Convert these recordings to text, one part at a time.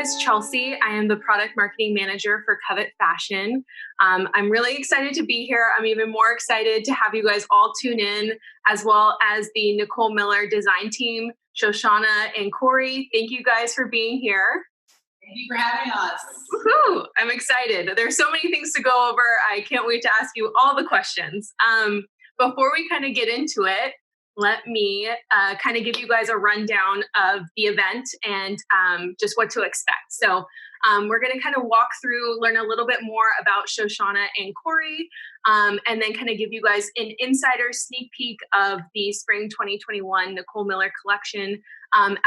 is Chelsea. I am the product marketing manager for Covet Fashion. I'm really excited to be here. I'm even more excited to have you guys all tune in, as well as the Nicole Miller design team, Shoshanna and Cory. Thank you guys for being here. Thank you for having us. Woohoo! I'm excited. There's so many things to go over. I can't wait to ask you all the questions. Before we kind of get into it, let me kind of give you guys a rundown of the event and just what to expect. So we're going to kind of walk through, learn a little bit more about Shoshanna and Cory, and then kind of give you guys an insider sneak peek of the Spring 2021 Nicole Miller collection,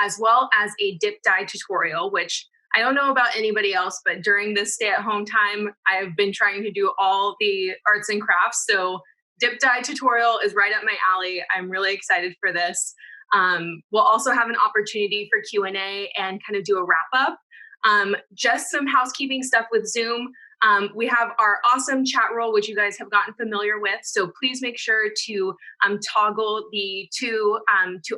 as well as a dip dye tutorial, which I don't know about anybody else, but during this stay-at-home time, I've been trying to do all the arts and crafts. So dip dye tutorial is right up my alley. I'm really excited for this. We'll also have an opportunity for Q&A and kind of do a wrap-up. Just some housekeeping stuff with Zoom. We have our awesome chat role, which you guys have gotten familiar with. So please make sure to toggle the to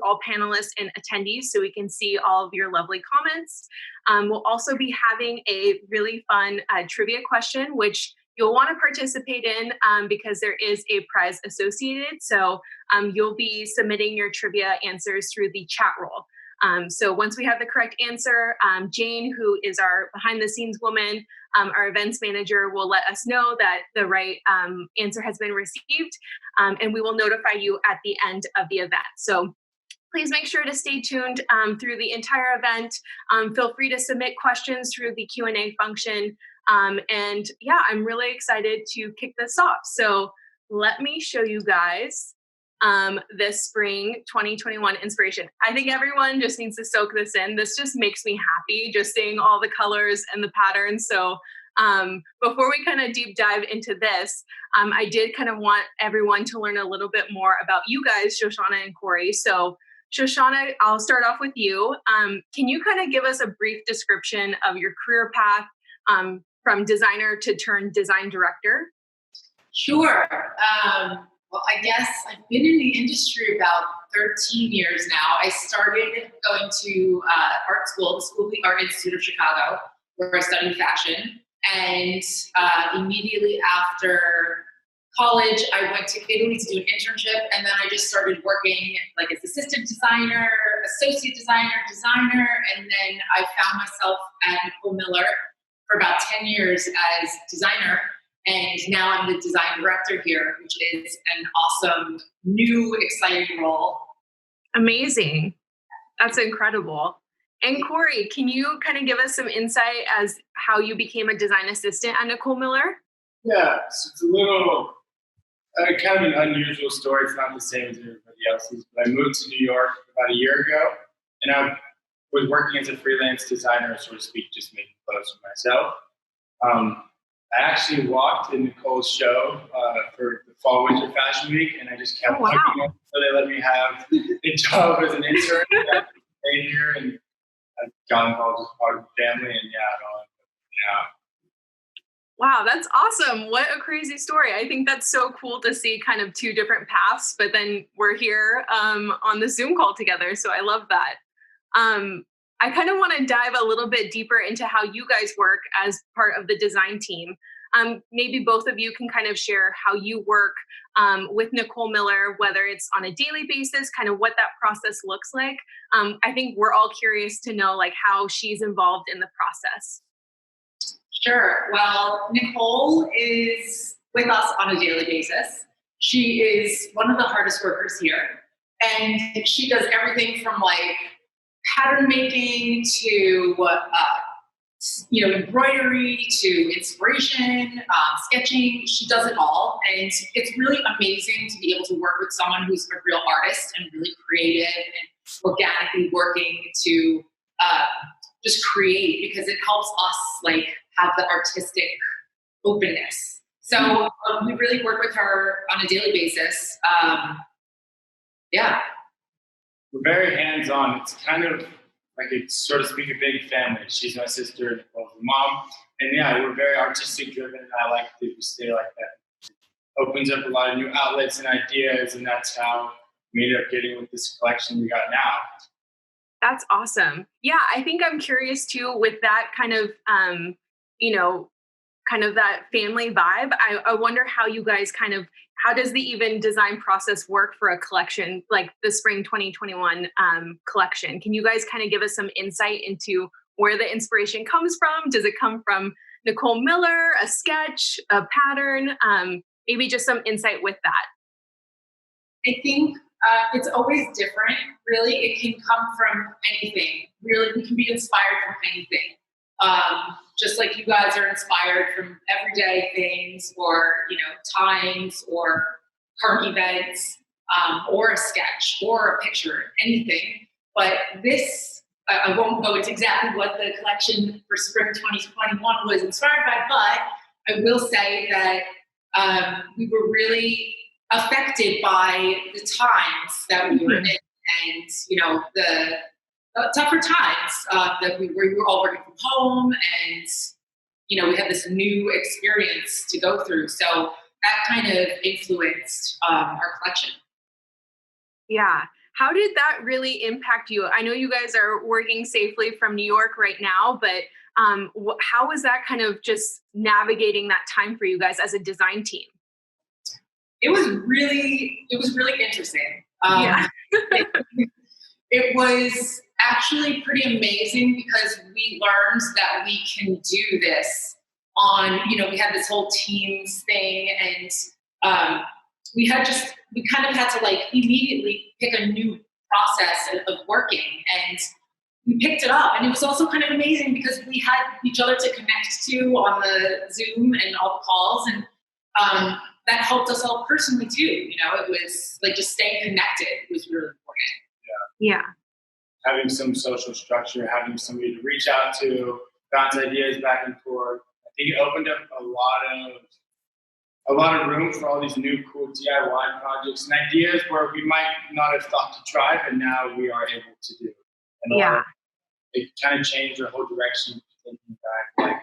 all panelists and attendees so we can see all of your lovely comments. We'll also be having a really fun trivia question, which you'll want to participate in because there is a prize associated. So you'll be submitting your trivia answers through the chat role. So once we have the correct answer, Jane, who is our behind the scenes woman, our events manager, will let us know that the right answer has been received, and we will notify you at the end of the event. So please make sure to stay tuned through the entire event. Feel free to submit questions through the Q&A function. And yeah, I'm really excited to kick this off. So let me show you guys this spring 2021 inspiration. I think everyone just needs to soak this in. This just makes me happy, just seeing all the colors and the patterns. So before we kind of deep dive into this, I did kind of want everyone to learn a little bit more about you guys, Shoshanna and Cory. So Shoshanna, I'll start off with you. Can you kind of give us a brief description of your career path from designer to turn design director? Sure. Well, I guess I've been in the industry about 13 years now. I started going to art school, the School of the Art Institute of Chicago, where I studied fashion. And immediately after college, I went to Italy to do an internship. And then I just started working like as assistant designer, associate designer. And then I found myself at Nicole Miller for about 10 years as designer. And now I'm the design director here, which is an awesome, new, exciting role. Amazing. That's incredible. And Cory, can you kind of give us some insight as how you became a design assistant at Nicole Miller? Yeah, so it's a little, kind of an unusual story. It's not the same as everybody else's, but I moved to New York about a year ago, and I was working as a freelance designer, so to speak, just making clothes for myself. I actually walked in Nicole's show for the fall winter fashion week, and I just kept looking up, so they let me have a job as an intern. I stayed here, and I've gotten involved as part of the family, and yeah. Wow, that's awesome. What a crazy story. I think that's so cool to see kind of two different paths, but then we're here on the Zoom call together. So I love that. I kind of want to dive a little bit deeper into how you guys work as part of the design team. Maybe both of you can kind of share how you work with Nicole Miller, whether it's on a daily basis, kind of what that process looks like. I think we're all curious to know like how she's involved in the process. Sure. Well, Nicole is with us on a daily basis. She is one of the hardest workers here, and she does everything from like pattern making to embroidery to inspiration, sketching. She does it all, and it's really amazing to be able to work with someone who's a real artist and really creative and organically working to just create, because it helps us like have the artistic openness. So we really work with her on a daily basis. Yeah. We're very hands-on. It's kind of like a, so to speak, a big family. She's my sister, Nicole's mom. And yeah, we're very artistic driven, and I like to stay like that. It opens up a lot of new outlets and ideas, and that's how we ended up getting with this collection we got now. That's awesome. Yeah, I think I'm curious too with that kind of, you know, kind of that family vibe. I wonder how you guys kind of, how does the even design process work for a collection like the spring 2021 collection? Can you guys kind of give us some insight into where the inspiration comes from? Does it come from Nicole Miller, a sketch, a pattern? Maybe just some insight with that. I think it's always different. Really, it can come from anything. Really, we can be inspired from anything. Just like you guys are inspired from everyday things, or times, or current events, or a sketch, or a picture, anything. But this, I won't go into exactly what the collection for spring 2021 was inspired by, but I will say that we were really affected by the times that we were in, and the tougher times that we were all working from home, and we had this new experience to go through. So that kind of influenced our collection. Yeah. How did that really impact you? I know you guys are working safely from New York right now, but how was that kind of just navigating that time for you guys as a design team? It was really interesting. Yeah. It was actually pretty amazing because we learned that we can do this on, we had this whole Teams thing, and we kind of had to like immediately pick a new process of working, and we picked it up. And it was also kind of amazing because we had each other to connect to on the Zoom and all the calls, and that helped us all personally too. It was like just staying connected was really important. Yeah. Having some social structure, having somebody to reach out to, bounce ideas back and forth. I think it opened up a lot of room for all these new cool DIY projects and ideas where we might not have thought to try, but now we are able to do. And it kind of changed our whole direction, thinking back, like,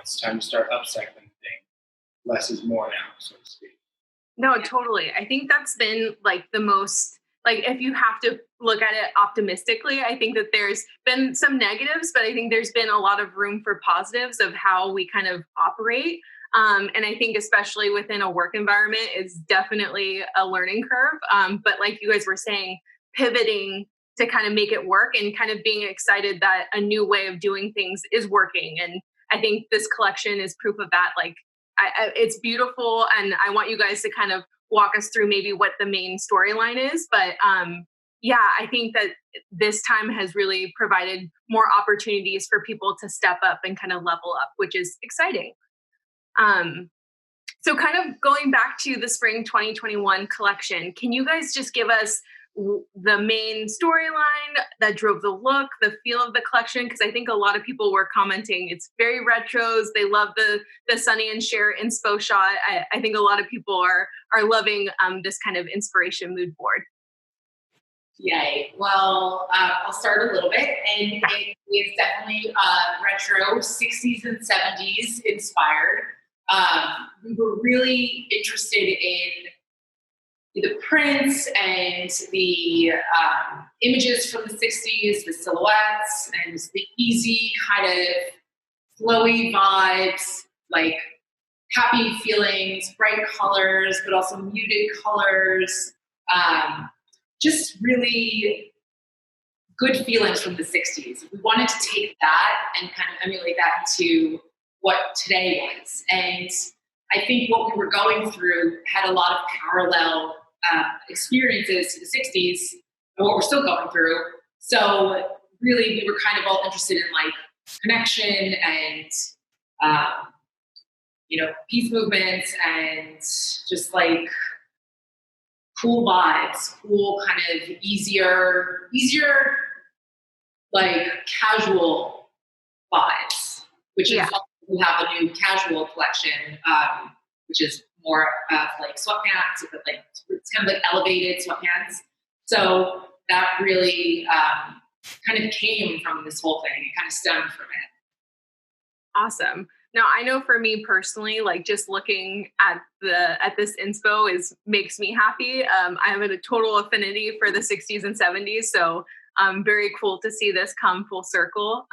it's time to start upcycling things. Less is more now, so to speak. No, totally. I think that's been like the most, like, if you have to look at it optimistically, I think that there's been some negatives, but I think there's been a lot of room for positives of how we kind of operate. And I think especially within a work environment is definitely a learning curve. But like you guys were saying, pivoting to kind of make it work and kind of being excited that a new way of doing things is working. And I think this collection is proof of that. Like, it's beautiful, and I want you guys to kind of walk us through maybe what the main storyline is. But yeah, I think that this time has really provided more opportunities for people to step up and kind of level up, which is exciting. So kind of going back to the spring 2021 collection, can you guys just give us the main storyline that drove the look, the feel of the collection? Because I think a lot of people were commenting it's very retros. They love the Sonny and Cher inspo shot. I think a lot of people are loving this kind of inspiration mood board. Yay. Well, I'll start a little bit, and it is definitely retro, 60s and 70s inspired. We were really interested in the prints and the images from the 60s, the silhouettes, and the easy kind of flowy vibes, like happy feelings, bright colors, but also muted colors. Just really good feelings from the 60s. We wanted to take that and kind of emulate that into what today is. And I think what we were going through had a lot of parallel experiences to the 60s and what we're still going through. So really, we were kind of all interested in like connection and, peace movements and just like cool vibes, cool kind of easier, like casual vibes, which is we have a new casual collection, which is more of like sweatpants, but like it's kind of like elevated sweatpants. So that really kind of came from this whole thing. It kind of stemmed from it. Awesome. Now, I know for me personally, like just looking at this inspo makes me happy. I have a total affinity for the 60s and 70s, so Very cool to see this come full circle.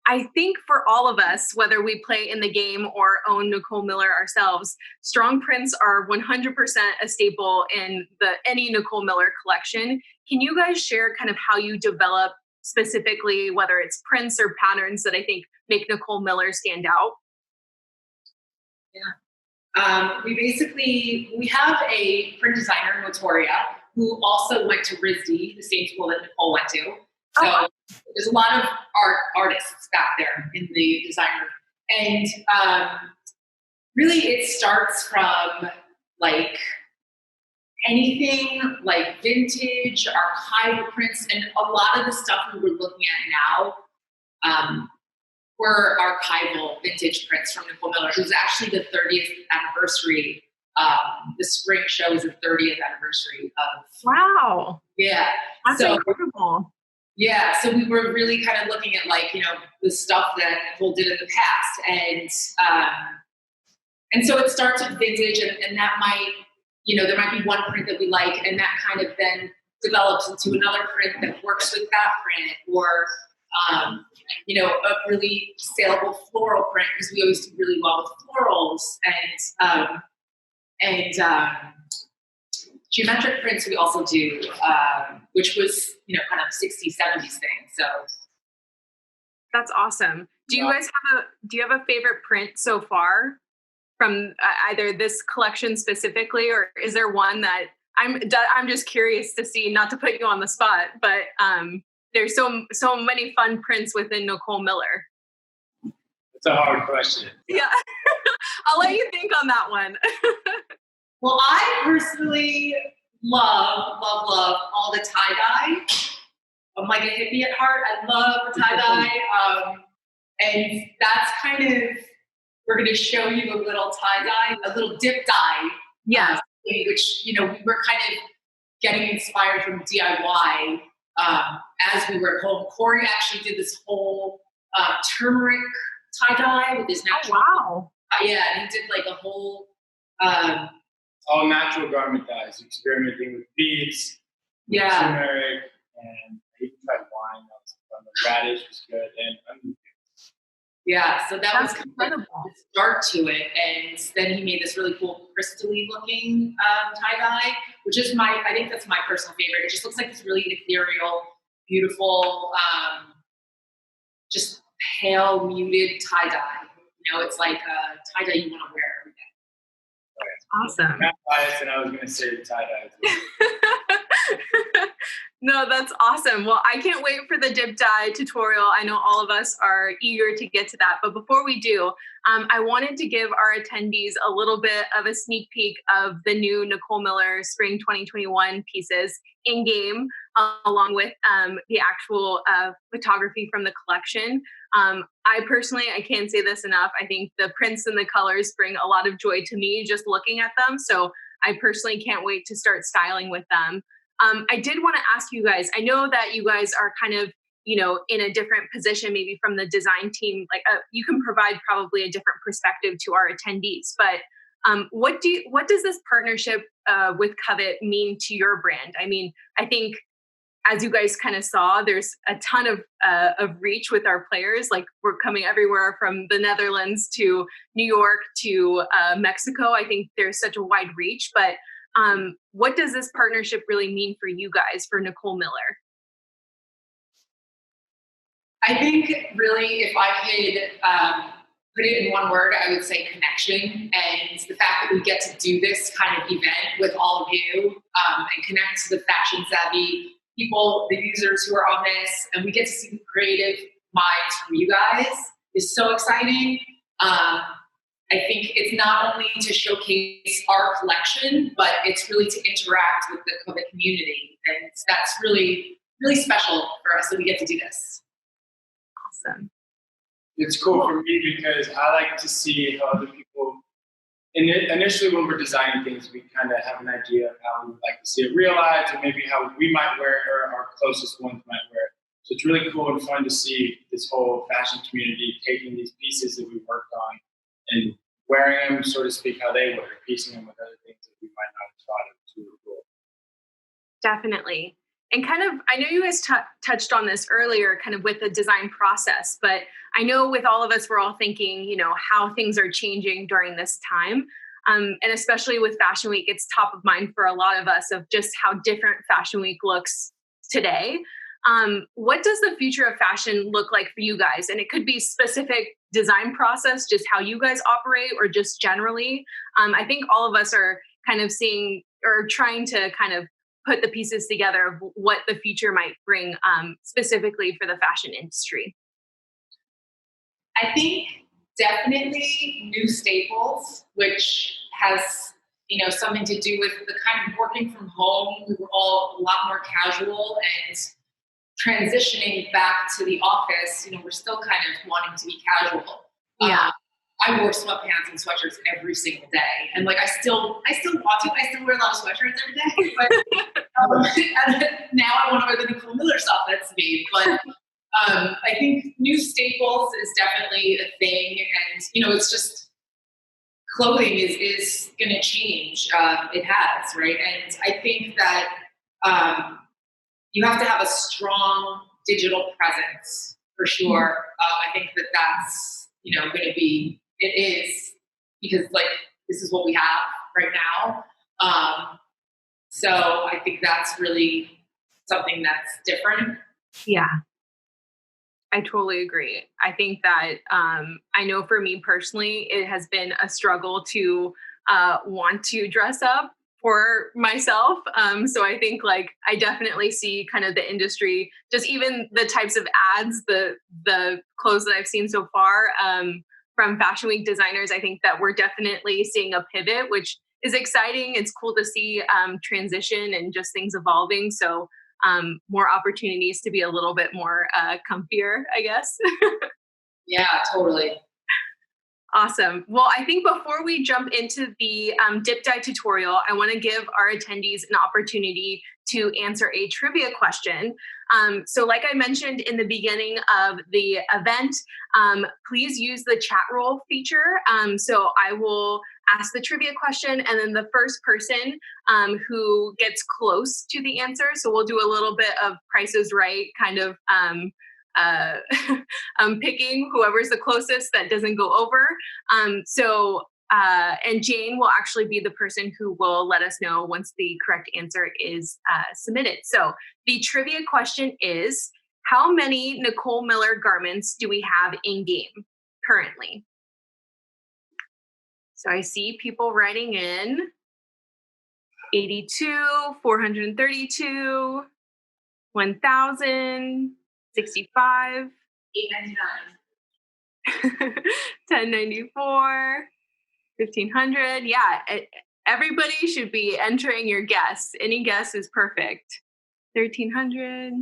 I think for all of us, whether we play in the game or own Nicole Miller ourselves, strong prints are 100% a staple in any Nicole Miller collection. Can you guys share kind of how you develop specifically, whether it's prints or patterns that I think make Nicole Miller stand out? Yeah. We have a print designer, Notoria, who also went to RISD, the same school that Nicole went to. So there's a lot of artists back there in the designer. And really it starts from like anything like vintage, archival prints, and a lot of the stuff we were looking at now were archival vintage prints from Nicole Miller. It was actually the 30th anniversary. The spring show is the 30th anniversary of. Wow. Yeah. That's incredible. Yeah. So we were really kind of looking at like, you know, the stuff that Nicole did in the past. And so it starts with vintage and that might, you know, there might be one print that we like and that kind of then develops into another print that works with that print or, you know, a really saleable floral print because we always do really well with florals and geometric prints we also do, which was, you know, kind of 60s, 70s thing. So that's awesome. Do you guys have a favorite print so far from either this collection specifically, or is there one that I'm just curious to see, not to put you on the spot, but there's so many fun prints within Nicole Miller. It's a hard question. Yeah. I'll let you think on that one. Well, I personally love all the tie-dye. I'm like a hippie at heart. I love the tie-dye. And that's kind of, we're going to show you a little tie-dye, a little dip dye. Yeah. Which, you know, we were kind of getting inspired from DIY as we were at home. Cory actually did this whole turmeric tie-dye with his natural. Oh, wow. Yeah, and he did like a whole... all natural garment dyes, experimenting with beads, turmeric, and I even tried wine. That was fun. The radish was good, and yeah, so that was incredible. The start to it, and then he made this really cool crystally looking tie dye, which is I think that's my personal favorite. It just looks like this really ethereal, beautiful, just pale, muted tie dye. You know, it's like a tie dye you want to wear every day. Awesome. I'm not biased, and I was going to say the tie-dye. No, that's awesome. Well, I can't wait for the dip dye tutorial. I know all of us are eager to get to that. But before we do, I wanted to give our attendees a little bit of a sneak peek of the new Nicole Miller Spring 2021 pieces in game, along with the actual photography from the collection. I personally, I can't say this enough. I think the prints and the colors bring a lot of joy to me just looking at them. So I personally can't wait to start styling with them. I did want to ask you guys, I know that you guys are kind of, you know, in a different position, maybe from the design team, like you can provide probably a different perspective to our attendees, but what does this partnership with Covet mean to your brand? I mean, I think as you guys kind of saw, there's a ton of reach with our players. Like we're coming everywhere from the Netherlands to New York to Mexico. I think there's such a wide reach, but what does this partnership really mean for you guys, for Nicole Miller? I think really, if I could put it in one word, I would say connection. And the fact that we get to do this kind of event with all of you and connect to the fashion savvy people, the users who are on this, and we get to see the creative minds from you guys is so exciting. I think it's not only to showcase our collection, but it's really to interact with the Covet community. And that's really, really special for us that we get to do this. Awesome. It's cool for me because I like to see how other people, initially when we're designing things, we kind of have an idea of how we would like to see it realized or maybe how we might wear it or our closest ones might wear it. So it's really cool and fun to see this whole fashion community taking these pieces that we worked on and wearing them, so to speak, how they wear it, piecing them with other things that we might not have thought of. It's really cool. Definitely. And kind of, I know you guys touched on this earlier, kind of with the design process, but I know with all of us, we're all thinking, how things are changing during this time. And especially with Fashion Week, it's top of mind for a lot of us of just how different Fashion Week looks today. What does the future of fashion look like for you guys? And it could be specific design process, just how you guys operate, or just generally. I think all of us are kind of seeing or trying to kind of put the pieces together of what the future might bring specifically for the fashion industry. I think definitely new staples, which has something to do with the kind of working from home. We were all a lot more casual, and transitioning back to the office, we're still kind of wanting to be casual. Yeah. I wore sweatpants and sweatshirts every single day, and I still want to. I still wear a lot of sweatshirts every day, but and now I want to wear the Nicole Miller stuff that's made. But I think new staples is definitely a thing, and it's just clothing is going to change. It has, right, and I think that you have to have a strong digital presence for sure. I think that's going to be. It is, because this is what we have right now. So I think that's really something that's different. Yeah, I totally agree. I think that I know for me personally, it has been a struggle to want to dress up for myself. So I think I definitely see kind of the industry, just even the types of ads, the clothes that I've seen so far, from Fashion Week designers. I think that we're definitely seeing a pivot, which is exciting. It's cool to see transition and just things evolving. So more opportunities to be a little bit more comfier, I guess. Yeah, totally. Awesome. Well, I think before we jump into the dip dye tutorial, I want to give our attendees an opportunity to answer a trivia question. So like I mentioned in the beginning of the event, please use the chat roll feature. So I will ask the trivia question, and then the first person who gets close to the answer, so we'll do a little bit of Price is Right kind of picking whoever's the closest that doesn't go over. And Jane will actually be the person who will let us know once the correct answer is submitted. So the trivia question is, how many Nicole Miller garments do we have in game currently? So I see people writing in 82, 432, 1,000, 65, 899, 1094, 1,500. Yeah, everybody should be entering your guess. Any guess is perfect. 1,300.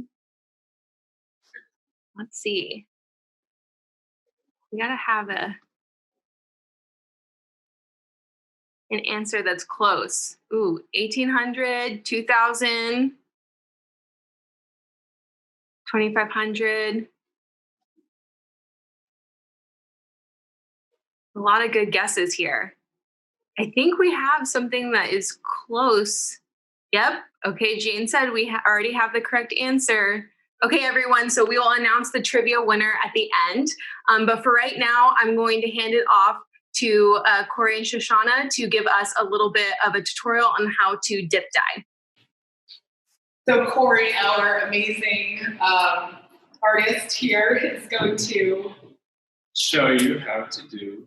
Let's see. We gotta have an answer that's close. Ooh, 1,800, 2,000, 2,500. A lot of good guesses here. I think we have something that is close. Yep. Okay, Jane said we already have the correct answer. Okay, everyone, so we will announce the trivia winner at the end. But for right now, I'm going to hand it off to Cory and Shoshanna to give us a little bit of a tutorial on how to dip dye. So Cory, our amazing artist here, is going to show you how to do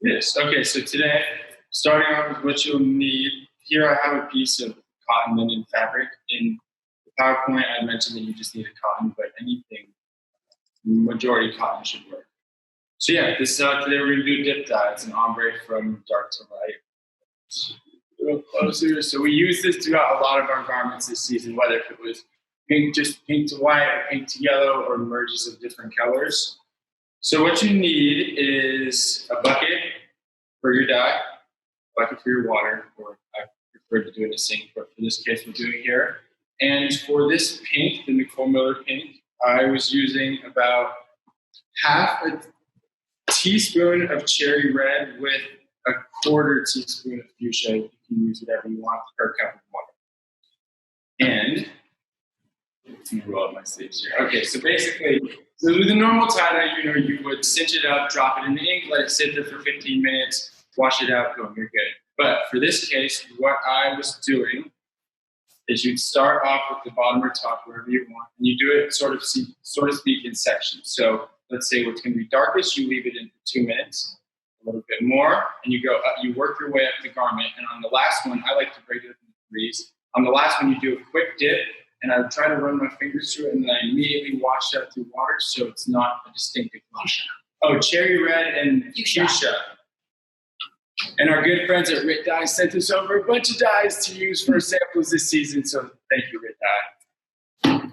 this. Okay, so today, starting off with what you'll need, here I have a piece of cotton linen fabric. In the PowerPoint, I mentioned that you just need a cotton, but anything, majority cotton should work. So yeah, this today we're going to do dip dye. It's an ombre from dark to light. A little closer. So we use this throughout a lot of our garments this season, whether if it was pink, just pink to white, or pink to yellow, or merges of different colors. So what you need is a bucket for your dye, a bucket for your water, or I prefer to do it in a sink, but for this case we'll do it here. And for this pink, the Nicole Miller pink, I was using about half a teaspoon of cherry red with a quarter teaspoon of fuchsia. You can use whatever you want, per cup of water. And Let me roll up my sleeves here. Okay, so basically, so with a normal tie-dye, you would cinch it up, drop it in the ink, let it sit there for 15 minutes, wash it out, boom, you're good. But for this case, what I was doing is you'd start off with the bottom or top, wherever you want, and you do it sort of speak in sections. So let's say what's going to be darkest, you leave it in for 2 minutes, a little bit more, and you go up, you work your way up the garment. And on the last one, I like to break it up into threes. On the last one, you do a quick dip, and I would try to run my fingers through it, and then I immediately wash out through water, so it's not a distinctive wash. Oh, cherry red and fuchsia. And our good friends at Rit Dye sent us over a bunch of dyes to use for samples this season, so thank you, Rit Dye.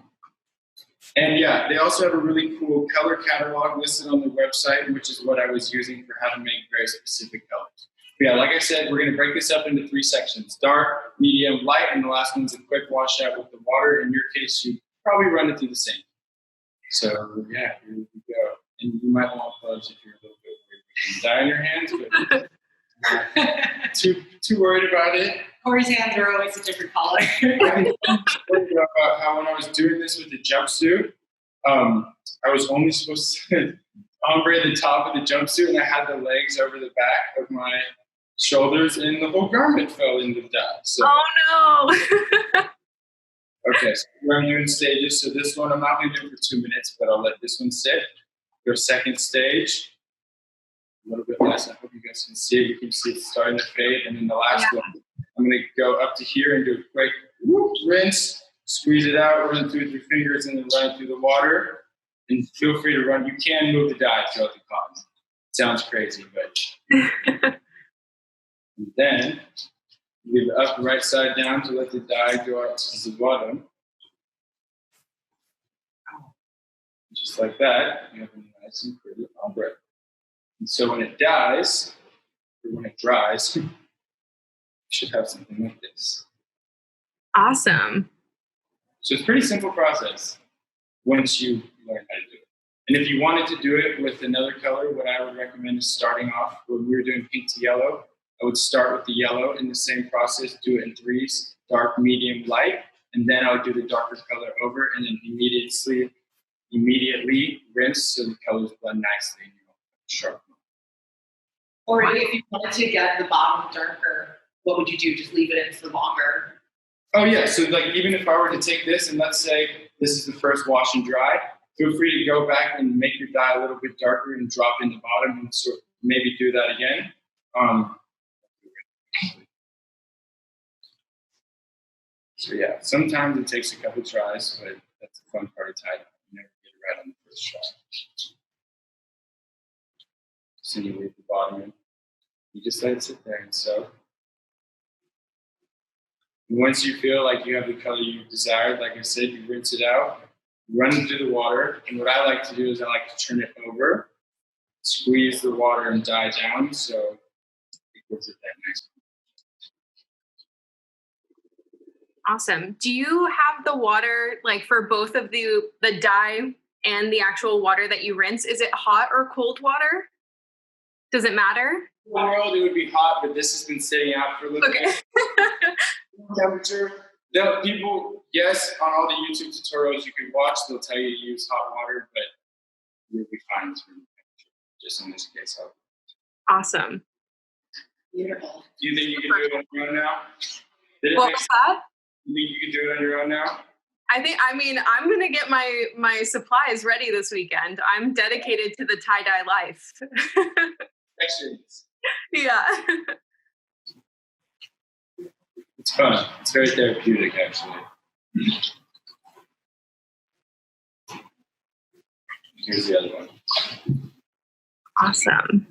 And yeah, they also have a really cool color catalog listed on the website, which is what I was using for how to make very specific colors. But yeah, like I said, we're going to break this up into 3 sections: dark, medium, light, and the last one's a quick wash out with the water. In your case, you probably run it through the sink. So yeah, here we go. And you might want gloves if you're a little bit worried with dye in your hands, but not too worried about it. Cory's hands are always a different color. I was about how when I was doing this with the jumpsuit, I was only supposed to ombre the top of the jumpsuit, and I had the legs over the back of my shoulders, and the whole garment fell into the dye. So, Oh no! okay, so we're doing stages. So this one I'm not going to do for 2 minutes, but I'll let this one sit. Your second stage, a little bit less. I hope you guys can see it. You can see it starting to fade, and then the last one, I'm going to go up to here and do a quick rinse, squeeze it out, run it through with your fingers, and then run it through the water. And feel free to run. You can move the dye throughout the cotton. Sounds crazy, but. And then leave it up right side down to let the dye go out to the bottom. Just like that, you have a nice and pretty ombre. And so when it dries, or when it dries, you should have something like this. Awesome. So it's a pretty simple process once you learn how to do it. And if you wanted to do it with another color, what I would recommend is starting off when we were doing pink to yellow. I would start with the yellow in the same process, do it in threes, dark, medium, light, and then I would do the darker color over, and then immediately rinse so the colors blend nicely and you don't sharp. Or if you wanted to get the bottom darker, what would you do? Just leave it in for longer? Oh yeah, so like even if I were to take this and let's say this is the first wash and dry, feel free to go back and make your dye a little bit darker and drop in the bottom and sort of maybe do that again. So yeah, sometimes it takes a couple tries, but that's the fun part of tie-dye. You never get it right on the first try. So you leave the bottom in. You just let it sit there and soak. And once you feel like you have the color you desired, like I said, you rinse it out, run it through the water. And what I like to do is I like to turn it over, squeeze the water and dye down so it gives it that nice. Awesome. Do you have the water, like for both of the dye and the actual water that you rinse? Is it hot or cold water? Does it matter? In the world, it would be hot, but this has been sitting out for a little bit. Temperature. People, yes, on all the YouTube tutorials you can watch, they'll tell you to use hot water, but you'll be fine with room temperature. Just in this case, Awesome. Beautiful. Do you think you can do it on your own now? What was that? You think you can do it on your own now? I'm going to get my supplies ready this weekend. I'm dedicated to the tie-dye life. Excellent. Yeah. It's fun. It's very therapeutic, actually. Here's the other one. Awesome.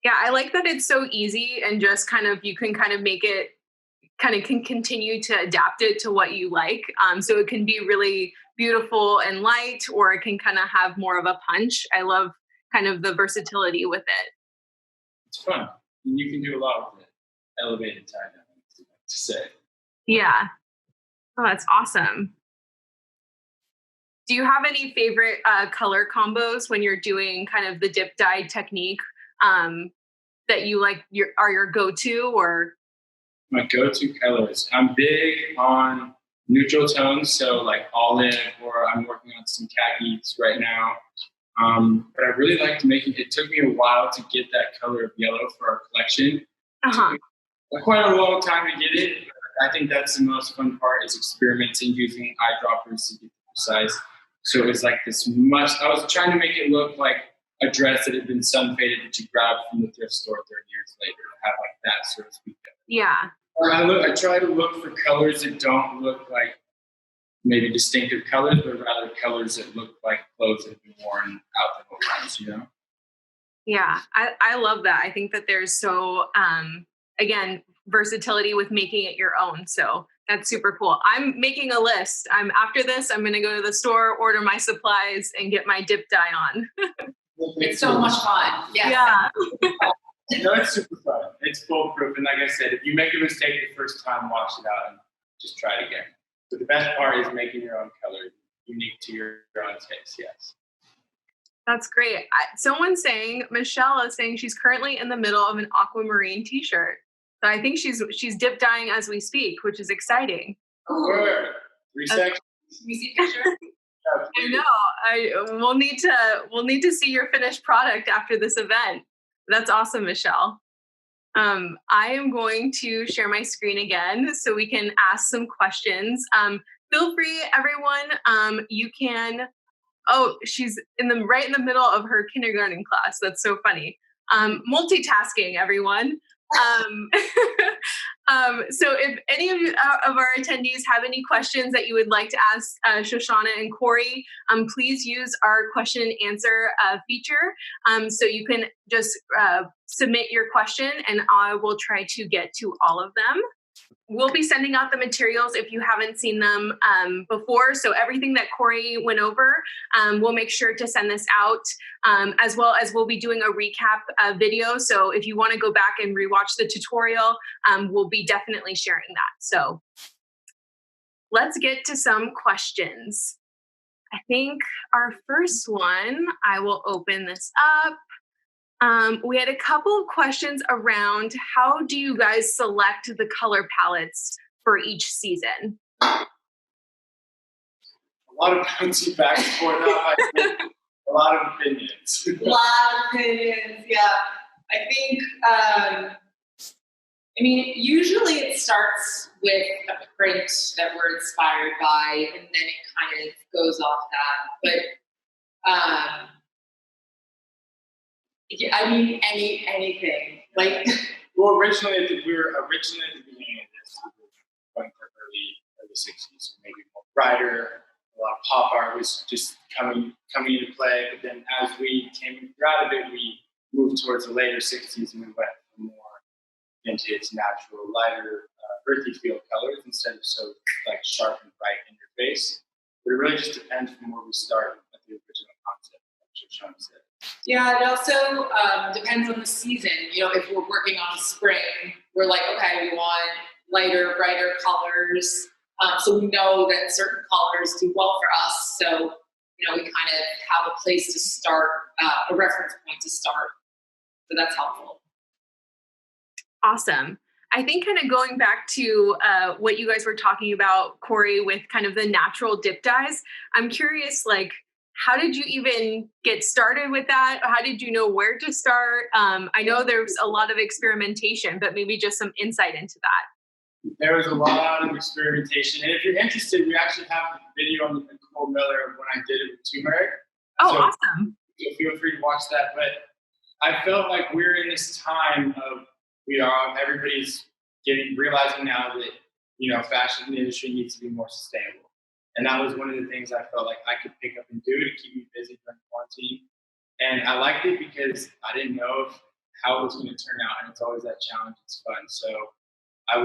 Yeah, I like that it's so easy and just kind of, you can kind of make it, kind of can continue to adapt it to what you like. So it can be really beautiful and light, or it can kind of have more of a punch. I love kind of the versatility with it. It's fun. And you can do a lot with it. Elevated tie-dye, to say. Yeah. Oh, that's awesome. Do you have any favorite color combos when you're doing kind of the dip dye technique that you like are your go-to, or? My go-to colors. I'm big on neutral tones, so like olive, or I'm working on some khakis right now. But I really liked making it. It took me a while to get that color of yellow for our collection. Uh-huh. Quite a long time to get it. But I think that's the most fun part, is experimenting using eyedroppers to get precise. So it was like this I was trying to make it look like a dress that had been sun faded that you grabbed from the thrift store 30 years later, have like that, so to speak. Yeah. I try to look for colors that don't look like maybe distinctive colors, but rather colors that look like clothes that have been worn out the whole times, you know? Yeah, I love that. I think that there's so, again, versatility with making it your own. So that's super cool. I'm making a list. After this, I'm going to go to the store, order my supplies, and get my dip dye on. It's so much fun. Yes. Yeah. No, it's super fun. It's foolproof. And like I said, if you make a mistake the first time, wash it out and just try it again. But the best part is making your own color, unique to your own taste, yes. That's great. Michelle is saying she's currently in the middle of an aquamarine t-shirt. So I think she's dip dyeing as we speak, which is exciting. Word. 3 seconds. Can we see a picture? I know. We'll need to see your finished product after this event. That's awesome, Michelle. I am going to share my screen again so we can ask some questions. Feel free, everyone. You can. Oh, she's right in the middle of her kindergarten class. That's so funny. Multitasking, everyone. So if any of our attendees have any questions that you would like to ask Shoshanna and Cory, please use our question and answer feature. So you can just submit your question and I will try to get to all of them. We'll be sending out the materials if you haven't seen them before. So everything that Cory went over, we'll make sure to send this out, as well as we'll be doing a recap video. So if you want to go back and rewatch the tutorial, we'll be definitely sharing that. So let's get to some questions. I think our first one, I will open this up. We had a couple of questions around how do you guys select the color palettes for each season? A lot of bouncing back and forth. A lot of opinions. Yeah. I think, usually it starts with a print that we're inspired by, and then it kind of goes off that. But, yeah, anything. Like, well, originally we were at the beginning of this, we were going for early 60s, maybe more brighter. A lot of pop art was just coming into play. But then as we came out of it, we moved towards the later 60s and we went for more vintage, natural, lighter, earthy feel colors instead of so like sharp and bright in your face. But it really just depends from where we start at the original concept, like Shoshanna said. Yeah, it also depends on the season. You know, if we're working on spring, we're like, okay, we want lighter, brighter colors. So we know that certain colors do well for us. So, you know, we kind of have a place to start, a reference point to start. So that's helpful. Awesome. I think kind of going back to what you guys were talking about, Cory, with kind of the natural dip dyes, I'm curious, like, how did you even get started with that? How did you know where to start? I know there's a lot of experimentation, but maybe just some insight into that. There was a lot of experimentation. And if you're interested, we actually have a video on Nicole Miller when I did it with turmeric. Oh, so, awesome. So feel free to watch that. But I felt like we're in this time of, everybody's realizing now that, fashion industry needs to be more sustainable. And that was one of the things I felt like I could pick up and do to keep me busy during quarantine. And I liked it because I didn't know how it was going to turn out. And it's always that challenge. It's fun. So I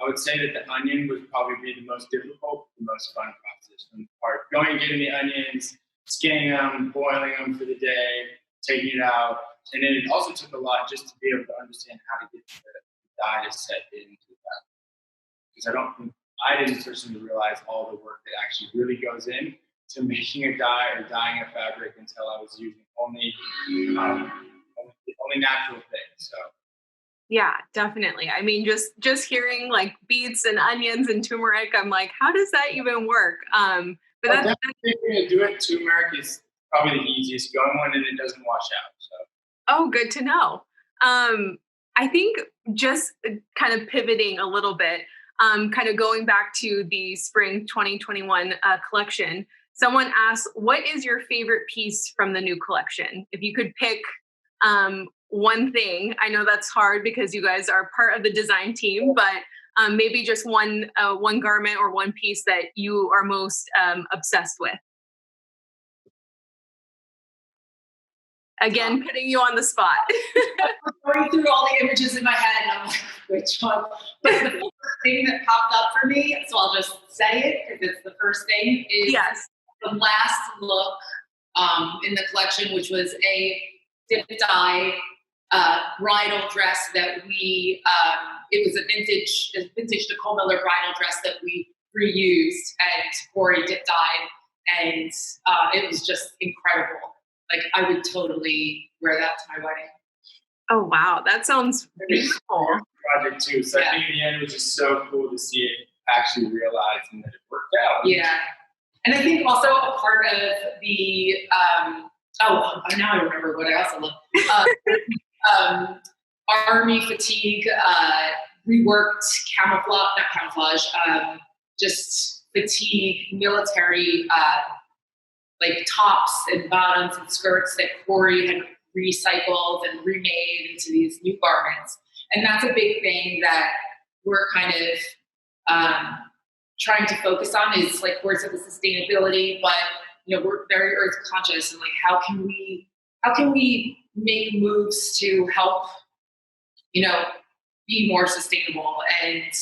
would say that the onion would probably be the most difficult, the most fun process. From part going and getting the onions, skinning them, boiling them for the day, taking it out. And then it also took a lot just to be able to understand how to get the dye to set into that. Because I didn't personally realize all the work that actually really goes in to making a dye or dyeing a fabric until I was using only natural things. So Yeah, definitely. I mean, just hearing like beets and onions and turmeric, I'm like, how does that even work? But Oh, that's definitely if you're gonna do it, turmeric is probably the easiest going one, and it doesn't wash out. So oh, good to know. I think just kind of pivoting a little bit, kind of going back to the spring 2021 collection. Someone asked, "What is your favorite piece from the new collection?" If you could pick one thing, I know that's hard because you guys are part of the design team, but maybe just one garment or one piece that you are most obsessed with. Again, putting you on the spot. Going through all the images in my head, and I'm like, which one? But the first thing that popped up for me, so I'll just say it because it's the first thing, is Yes. the last look in the collection, which was a dip dye bridal dress that it was a vintage Nicole Miller bridal dress that we reused and Cory dip dyed, and it was just incredible. Like I would totally wear that to my wedding. Oh wow, that sounds beautiful. project too. So I think in the end it was just so cool to see it actually realized and that it worked out. Yeah. And I think also a part of the now I remember what I also love. Army fatigue, reworked just fatigue, military like tops and bottoms and skirts that Cory had recycled and remade into these new garments. And that's a big thing that we're kind of trying to focus on is like words of the sustainability, but we're very earth conscious and like how can we make moves to help be more sustainable, and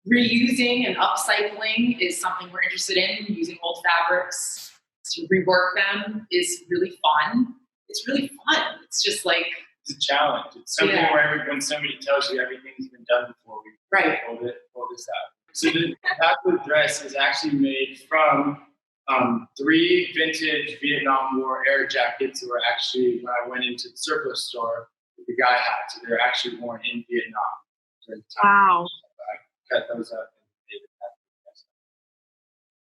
reusing and upcycling is something we're interested in. Using old fabrics to rework them is really fun. It's really fun. It's just like it's a challenge. It's something where when somebody tells you everything's been done before, we pull this out. So the backward dress is actually made from 3 vintage Vietnam War air jackets that were actually, when I went into the surplus store, the guy had. So they're actually worn in Vietnam during the time. Wow. I cut those up and made it that.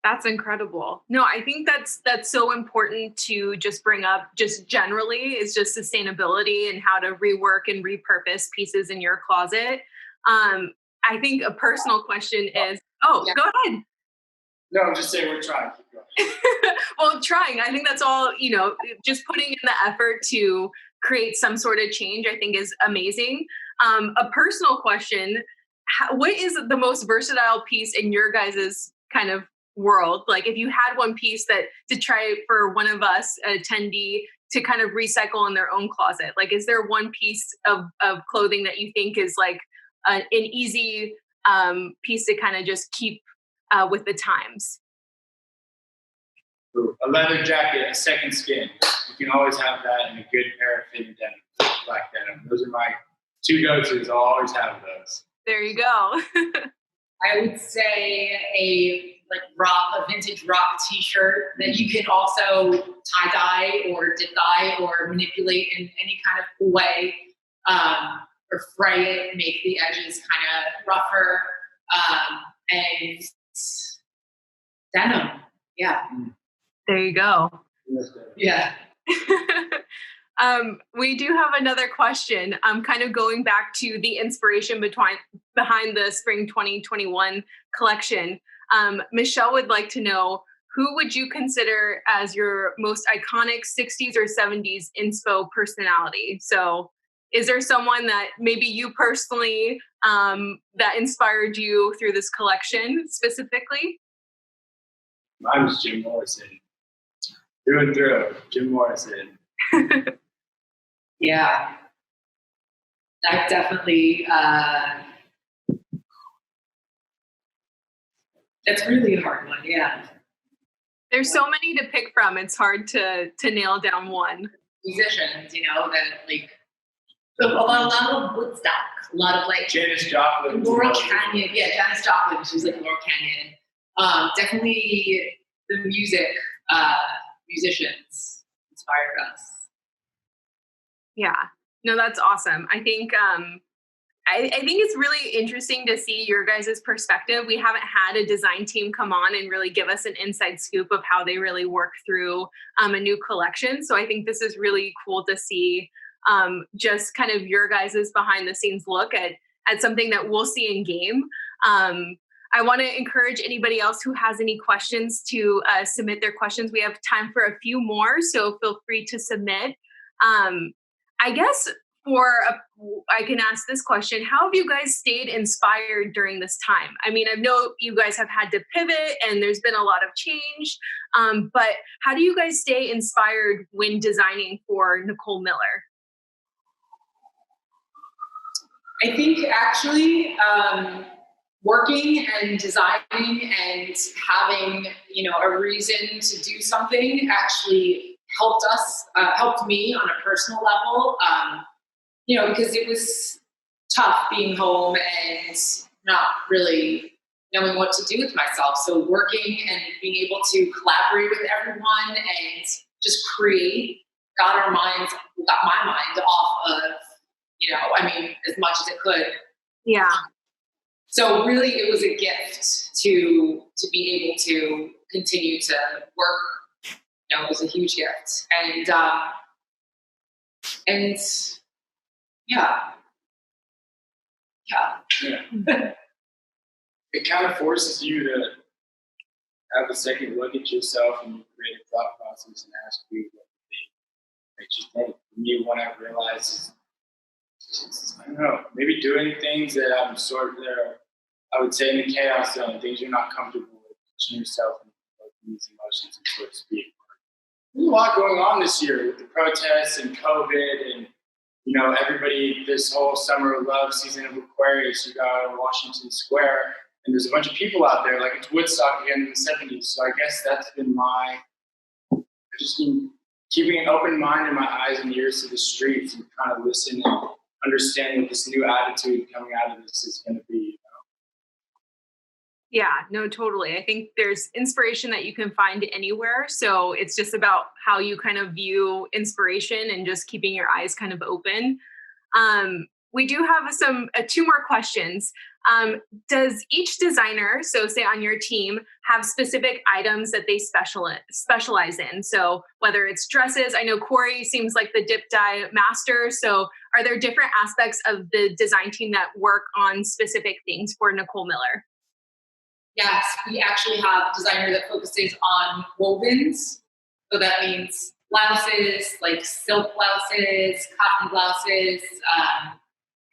That's incredible. No, I think that's so important to just bring up just generally is just sustainability and how to rework and repurpose pieces in your closet. I think a personal question is, go ahead. No, I'm just saying we're trying. Keep going. Well, trying. I think that's all, just putting in the effort to create some sort of change, I think is amazing. A personal question, what is the most versatile piece in your guys's kind of world? Like if you had one piece that to try for one of us, an attendee, to kind of recycle in their own closet, like is there one piece of clothing that you think is like an easy piece to kind of just keep with the times? Ooh, a leather jacket, a second skin. You can always have that in a good pair of fitted denim, black denim. Those are my 2 go-tos. I'll always have those. There you go. I would say a vintage rock t-shirt that you can also tie dye or dip dye or manipulate in any kind of cool way, or fray it, make the edges kind of rougher, and denim. Yeah. There you go. Yeah. We do have another question. I'm kind of going back to the inspiration behind the spring 2021 collection. Michelle would like to know, who would you consider as your most iconic 60s or 70s inspo personality? So is there someone that maybe you personally that inspired you through this collection specifically? Mine was Jim Morrison. Through and through, Jim Morrison. Yeah. That definitely, that's really a hard one, yeah. There's so many to pick from. It's hard to nail down one. Musicians, that like, a lot of Woodstock, a lot of like Janis Joplin. Laurel Canyon. Yeah, Janis Joplin. She was like Laurel Canyon. Definitely the musicians inspired us. Yeah. No, that's awesome. I think I think it's really interesting to see your guys' perspective. We haven't had a design team come on and really give us an inside scoop of how they really work through a new collection. So I think this is really cool to see just kind of your guys' behind the scenes look at something that we'll see in game. I want to encourage anybody else who has any questions to submit their questions. We have time for a few more, so feel free to submit. I guess I can ask this question. How have you guys stayed inspired during this time? I mean, I know you guys have had to pivot and there's been a lot of change, but how do you guys stay inspired when designing for Nicole Miller? I think actually working and designing and having, a reason to do something actually helped me on a personal level. Because it was tough being home and not really knowing what to do with myself. So working and being able to collaborate with everyone and just create got my mind off of, as much as it could. Yeah. So really it was a gift to be able to continue to work. It was a huge gift. And yeah. It kind of forces you to have a second look at yourself and your creative thought process and ask you what makes you think. For me, what I realized is, I don't know, maybe doing things that I'm sort of there, I would say in the chaos zone, things you're not comfortable with, pushing yourself into these emotions, so to speak. There's a lot going on this year with the protests and COVID and everybody, this whole summer of love season of Aquarius, you got Washington Square, and there's a bunch of people out there, like it's Woodstock again in the 70s. So I guess that's been just been keeping an open mind and my eyes and ears to the streets and kind of listen and understanding what this new attitude coming out of this is going to be. Yeah, no, totally. I think there's inspiration that you can find anywhere. So it's just about how you kind of view inspiration and just keeping your eyes kind of open. We do have two more questions. Does each designer, so say on your team, have specific items that they specialize in? So whether it's dresses, I know Cory seems like the dip dye master. So are there different aspects of the design team that work on specific things for Nicole Miller? Yes, we actually have a designer that focuses on wovens. So that means blouses, like silk blouses, cotton blouses,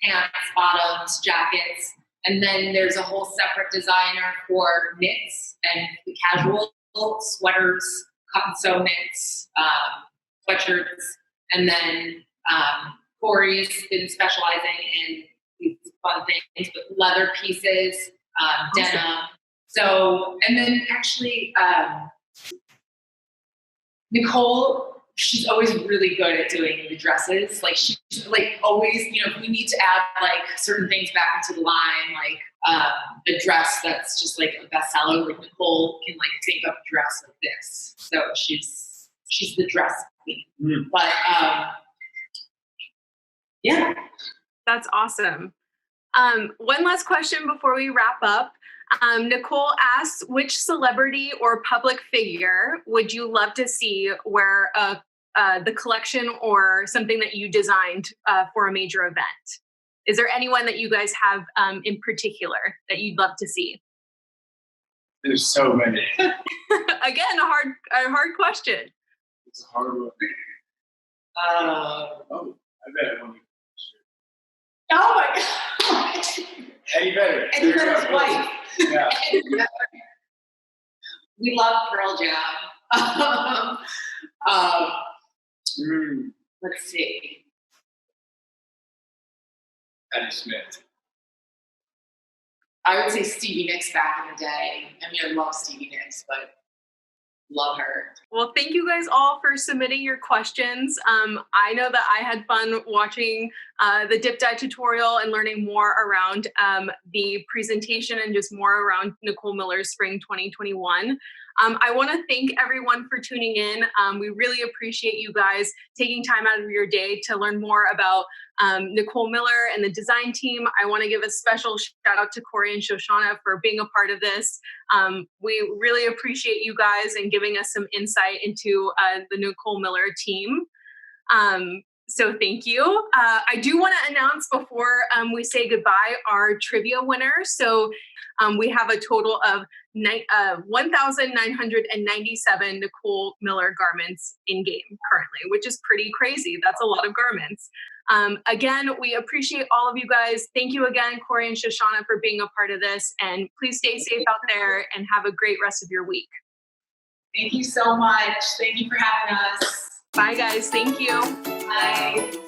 pants, bottoms, jackets. And then there's a whole separate designer for knits and the casual sweaters, cotton sew knits, sweatshirts. And then Cory's been specializing in these fun things with leather pieces, denim. So, and then actually, Nicole, she's always really good at doing the dresses. Like she's like always, if we need to add like certain things back into the line, like a dress that's just like a bestseller, like Nicole can like think of a dress like this. So she's the dress queen. But yeah. That's awesome. One last question before we wrap up. Nicole asks, which celebrity or public figure would you love to see wear the collection or something that you designed for a major event? Is there anyone that you guys have in particular that you'd love to see? There's so many. Again, a hard question. It's a hard one. I bet I want to. Oh my God. Eddie Vedder. Eddie Vedder's wife. Yeah. We love Pearl Jam. Let's see. Eddie Smith. I would say Stevie Nicks back in the day. I mean, I love Stevie Nicks, but love her. Well, thank you guys all for submitting your questions. I know that I had fun watching the dip dye tutorial and learning more around the presentation and just more around Nicole Miller Spring 2021. I want to thank everyone for tuning in. We really appreciate you guys taking time out of your day to learn more about Nicole Miller and the design team. I want to give a special shout out to Cory and Shoshanna for being a part of this. We really appreciate you guys and giving us some insight into the Nicole Miller team. So thank you. I do want to announce before we say goodbye our trivia winner. So we have a total of 1,997 Nicole Miller garments in game currently, which is pretty crazy. That's a lot of garments. Again, we appreciate all of you guys. Thank you again, Cory and Shoshanna, for being a part of this. And please stay safe out there and have a great rest of your week. Thank you so much. Thank you for having us. Bye, guys. Thank you. Bye.